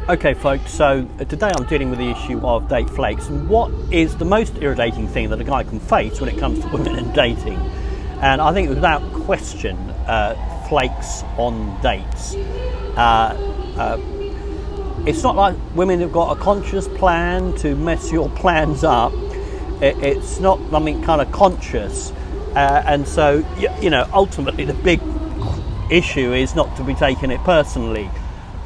Okay folks, so today I'm dealing with the issue of date flakes and what is the most irritating thing that a guy can face when it comes to women and dating. And I think without question, flakes on dates. It's not like women have got a conscious plan to mess your plans up. It's not something kind of conscious. And so, you know, ultimately the big issue is not to be taking it personally.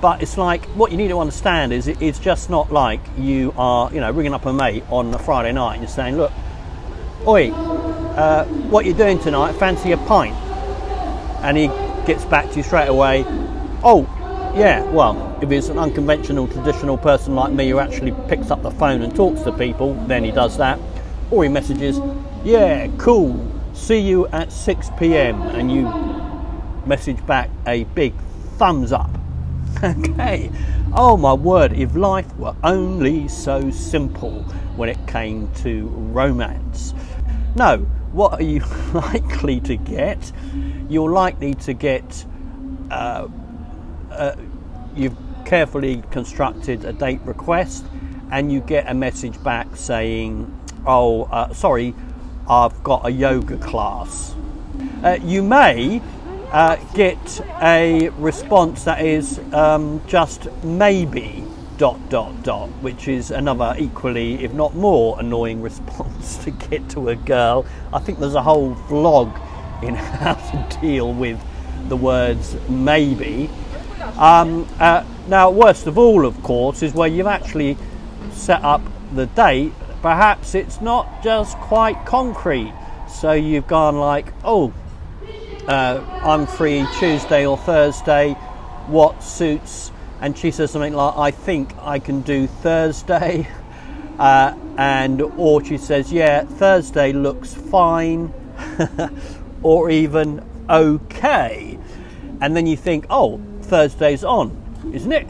But it's like, what you need to understand is it's just not like you are, you know, ringing up a mate on a Friday night and you're saying, look, oi, what you doing tonight? Fancy a pint? And he gets back to you straight away, oh, yeah, well, if he's an unconventional, traditional person like me who actually picks up the phone and talks to people, then he does that. Or he messages, yeah, cool, see you at 6 p.m. and you message back a big thumbs up. Okay, oh my word, if life were only so simple when it came to romance. No, what are you likely to get? You're likely to get, you've carefully constructed a date request and you get a message back saying, oh, sorry, I've got a yoga class. You may get a response that is just maybe ... which is another equally, if not more, annoying response to get to a girl. I think there's a whole vlog in how to deal with the words maybe. Now, worst of all, of course, is where you've actually set up the date. Perhaps it's not just quite concrete. So you've gone like, oh, I'm free Tuesday or Thursday, what suits? And she says something like, I think I can do Thursday, or she says, yeah, Thursday looks fine, or even okay. And then you think, oh, Thursday's on, isn't it?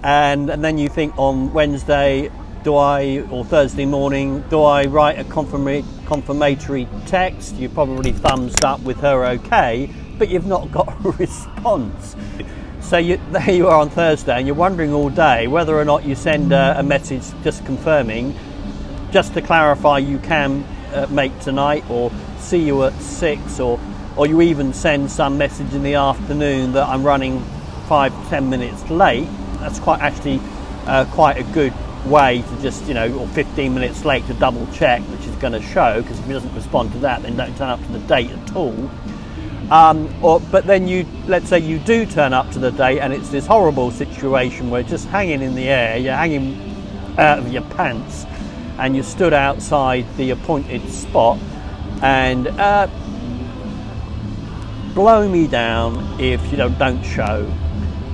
And then you think on Wednesday, or Thursday morning, do I write a confirmatory text? You probably thumbs up with her okay, but you've not got a response. So there you are on Thursday and you're wondering all day whether or not you send a message just confirming, just to clarify you can make tonight or see you at 6, or you even send some message in the afternoon that I'm running 5-10 minutes late. That's quite a good way to just, you know, or 15 minutes late to double check, which is going to show, because if he doesn't respond to that, then don't turn up to the date at all. But then let's say you do turn up to the date and it's this horrible situation where it's just hanging in the air, you're hanging out of your pants and you stood outside the appointed spot, and blow me down if you don't show.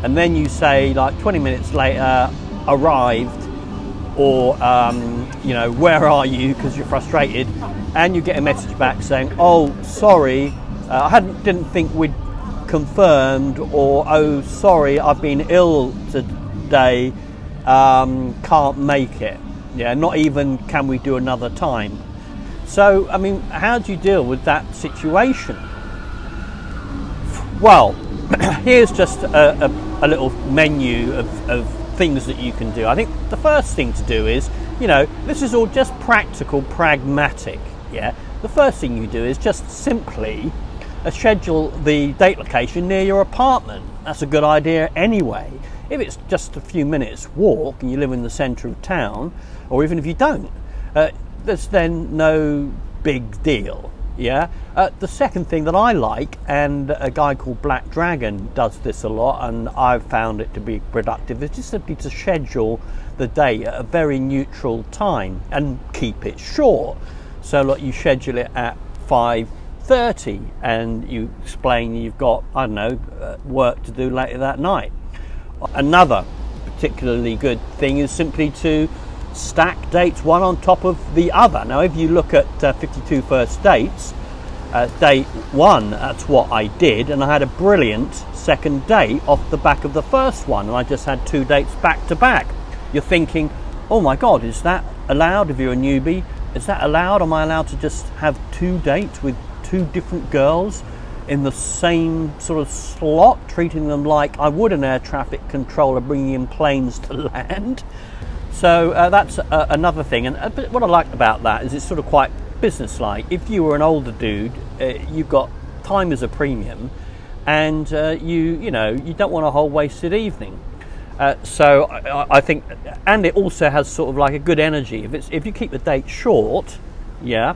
And then you say, like 20 minutes later, arrived, or you know, where are you, because you're frustrated, and you get a message back saying, oh, sorry, I didn't think we'd confirmed, or oh, sorry, I've been ill today, can't make it. Yeah, not even can we do another time. So, I mean, how do you deal with that situation? Well, here's just a little menu of things that you can do. I think the first thing to do is, you know, this is all just practical, pragmatic. Yeah, the first thing you do is just simply schedule the date location near your apartment. That's a good idea anyway. If it's just a few minutes walk and you live in the centre of town, or even if you don't, there's then no big deal. Yeah. The second thing that I like, and a guy called Black Dragon does this a lot, and I've found it to be productive, is just simply to schedule the date at a very neutral time and keep it short. So like you schedule it at 5:30 and you explain you've got, I don't know, work to do later that night. Another particularly good thing is simply to stack dates one on top of the other. Now if you look at 52 First Dates, date 1, that's what I did, and I had a brilliant second date off the back of the first one, and I just had 2 dates back to back. You're thinking, oh my god, is that allowed? If you're a newbie, is that allowed? Am I allowed to just have 2 dates with 2 different girls in the same sort of slot, treating them like I would an air traffic controller bringing in planes to land. So that's another thing. And what I like about that is it's sort of quite businesslike. If you were an older dude, you've got time as a premium, and you don't want a whole wasted evening. So I think, and it also has sort of like a good energy. If you keep the date short, yeah,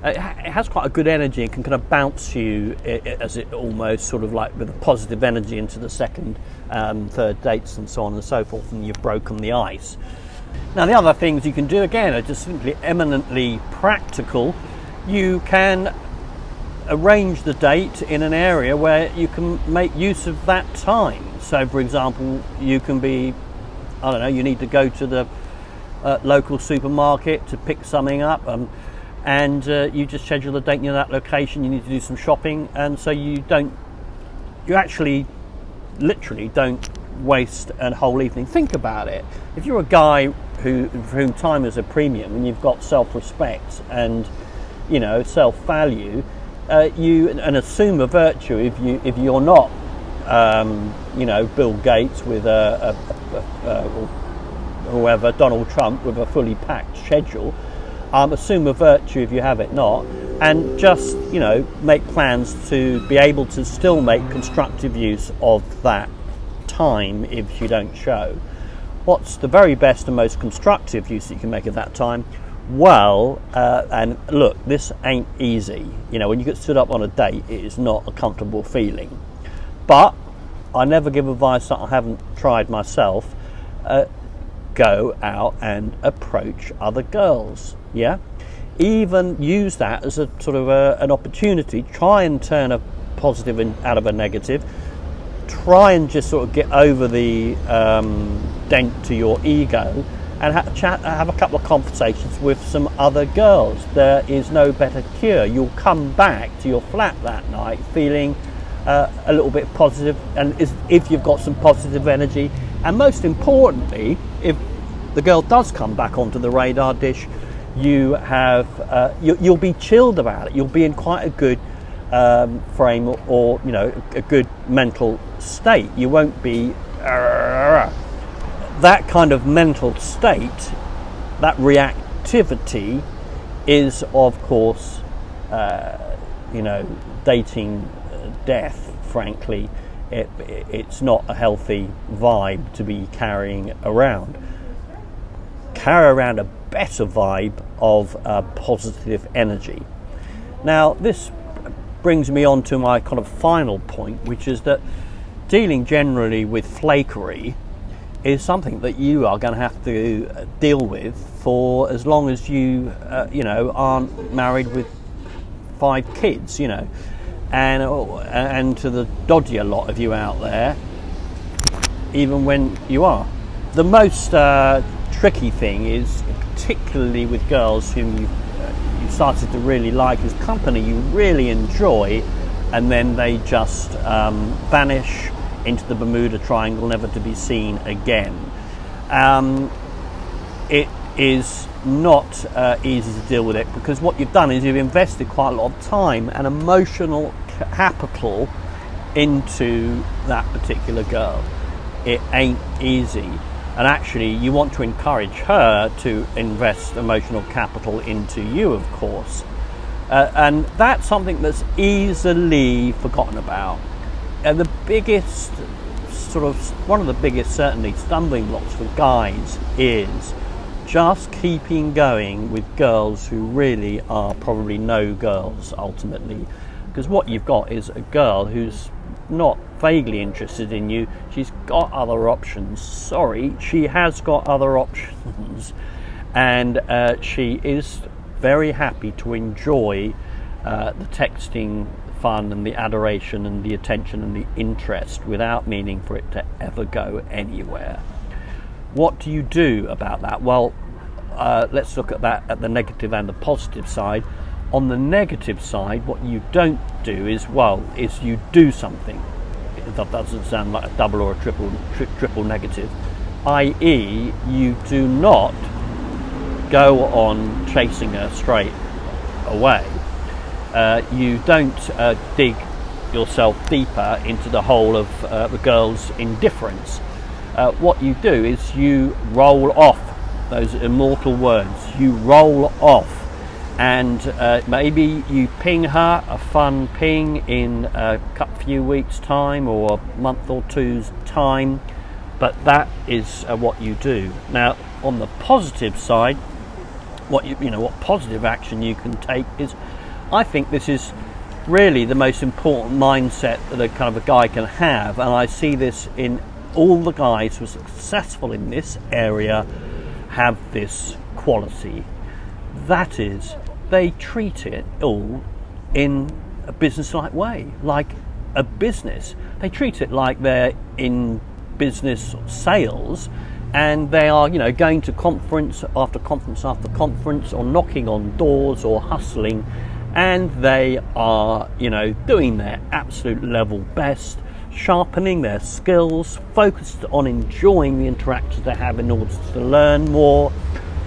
it has quite a good energy and can kind of bounce you as it almost sort of like with a positive energy into the second, third dates and so on and so forth, and you've broken the ice. Now the other things you can do again are just simply eminently practical. You can arrange the date in an area where you can make use of that time. So for example, you can be, I don't know, you need to go to the local supermarket to pick something up, and you just schedule a date near that location. You need to do some shopping, and so you actually literally don't waste a whole evening. Think about it. If you're a guy for whom time is a premium, and you've got self-respect and self-value, and assume a virtue if you're not Bill Gates with or whoever, Donald Trump with a fully packed schedule, assume a virtue if you have it not, and just make plans to be able to still make constructive use of that time if you don't show. What's the very best and most constructive use that you can make of that time? Well, and look, this ain't easy. When you get stood up on a date, it is not a comfortable feeling. But I never give advice that I haven't tried myself. Go out and approach other girls. Yeah, even use that as a sort of an opportunity. Try and turn a positive out of a negative. Try and just sort of get over the dent to your ego, and have a couple of conversations with some other girls. There is no better cure. You'll come back to your flat that night feeling a little bit positive, and if you've got some positive energy, and most importantly, if the girl does come back onto the radar dish, you'll be chilled about it. You'll be in quite a good frame, or a good mental state. You won't be that kind of mental state. That reactivity is, of course, dating death. Frankly, it's not a healthy vibe to be carrying around. Carry around a better vibe of positive energy. Now, this brings me on to my kind of final point, which is that dealing generally with flakery is something that you are going to have to deal with for as long as you aren't married with 5 kids, and to the dodgier lot of you out there, even when you are. The most tricky thing is, particularly with girls whom you started to really like, is company you really enjoy, and then they just vanish into the Bermuda Triangle, never to be seen again. It is not easy to deal with it, because what you've done is you've invested quite a lot of time and emotional capital into that particular girl. It ain't easy. And actually, you want to encourage her to invest emotional capital into you, of course. And that's something that's easily forgotten about. And one of the biggest, certainly, stumbling blocks for guys is just keeping going with girls who really are probably no girls, ultimately. Because what you've got is a girl who's not vaguely interested in you. She's got other options. Sorry, she has got other options, and she is very happy to enjoy the texting fun and the adoration and the attention and the interest without meaning for it to ever go anywhere. What do you do about that? Well, let's look at that at the negative and the positive side. On the negative side, what you don't do is you do something. That doesn't sound like a double or a triple negative, i.e. you do not go on chasing her straight away. You don't dig yourself deeper into the hole of the girl's indifference, what you do is you roll off those immortal words. You roll off, and maybe you ping her a fun ping in a few weeks' time or a month or two's time, but that is what you do. Now, on the positive side, what positive action you can take is, I think this is really the most important mindset that a kind of a guy can have, and I see this in all the guys who are successful in this area have this quality. That is, they treat it all in a business-like way, like a business. They treat it like they're in business sales, and they are, going to conference after conference after conference, or knocking on doors, or hustling, and they are, doing their absolute level best, sharpening their skills, focused on enjoying the interactions they have in order to learn more,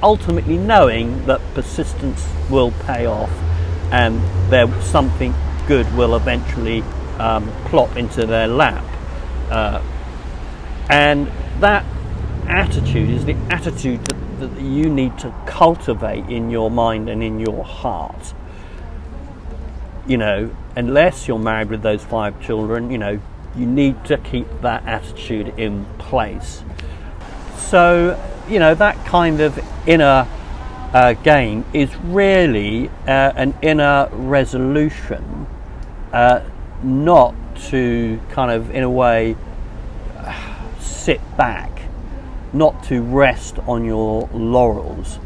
ultimately knowing that persistence will pay off, and something good will eventually plop into their lap. And that attitude is the attitude that you need to cultivate in your mind and in your heart. Unless you're married with those 5 children, you need to keep that attitude in place. So, that kind of inner game is really an inner resolution, not to kind of, in a way, sit back, not to rest on your laurels,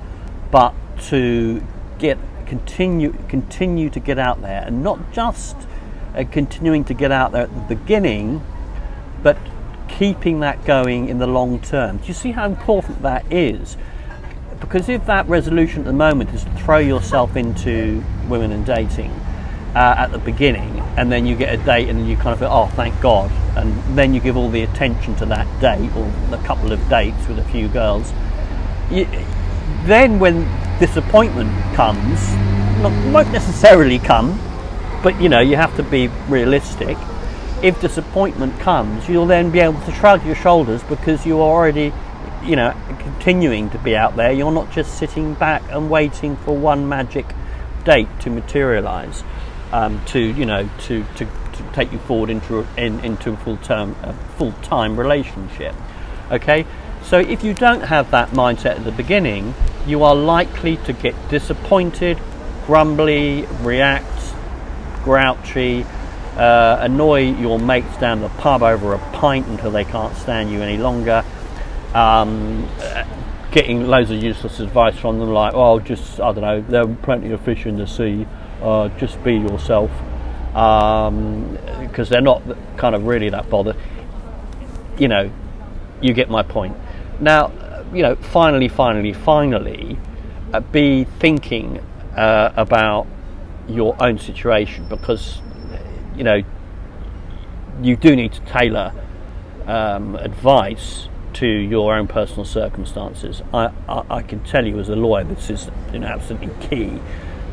but to continue to get out there, and not just continuing to get out there at the beginning, but keeping that going in the long term. Do you see how important that is? Because if that resolution at the moment is to throw yourself into women and dating at the beginning, and then you get a date and then you kind of feel, oh, thank God, and then you give all the attention to that date or a couple of dates with a few girls, then when disappointment comes, won't necessarily come, but you have to be realistic. If disappointment comes, you'll then be able to shrug your shoulders, because you're already continuing to be out there. You're not just sitting back and waiting for one magic date to materialize, to take you forward into a full-time relationship. Okay, so if you don't have that mindset at the beginning, you are likely to get disappointed, grumbly, react, grouchy, annoy your mates down the pub over a pint until they can't stand you any longer, getting loads of useless advice from them, like, oh, just, I don't know, there are plenty of fish in the sea, just be yourself, because they're not kind of really that bothered. You get my point. Now, finally, be thinking about your own situation, because you do need to tailor advice to your own personal circumstances. I can tell you as a lawyer, this is absolutely key.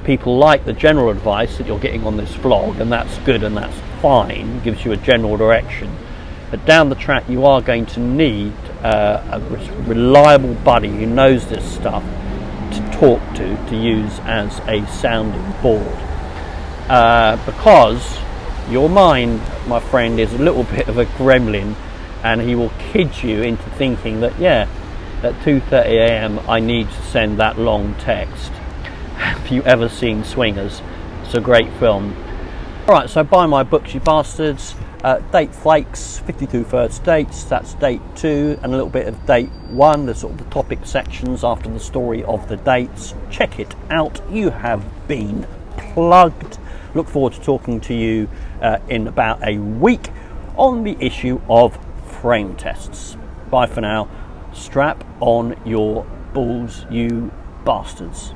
People like the general advice that you're getting on this vlog, and that's good and that's fine, gives you a general direction, but down the track you are going to need a reliable buddy who knows this stuff to talk to use as a sounding board, because your mind, my friend, is a little bit of a gremlin, and he will kid you into thinking that, at 2:30 a.m. I need to send that long text. Have you ever seen Swingers? It's a great film. Alright, so buy my books, you bastards. Date Flakes, 52 First Dates, that's date 2, and a little bit of date 1, the sort of the topic sections after the story of the dates. Check it out. You have been plugged. Look forward to talking to you in about a week on the issue of frame tests. Bye for now. Strap on your balls, you bastards.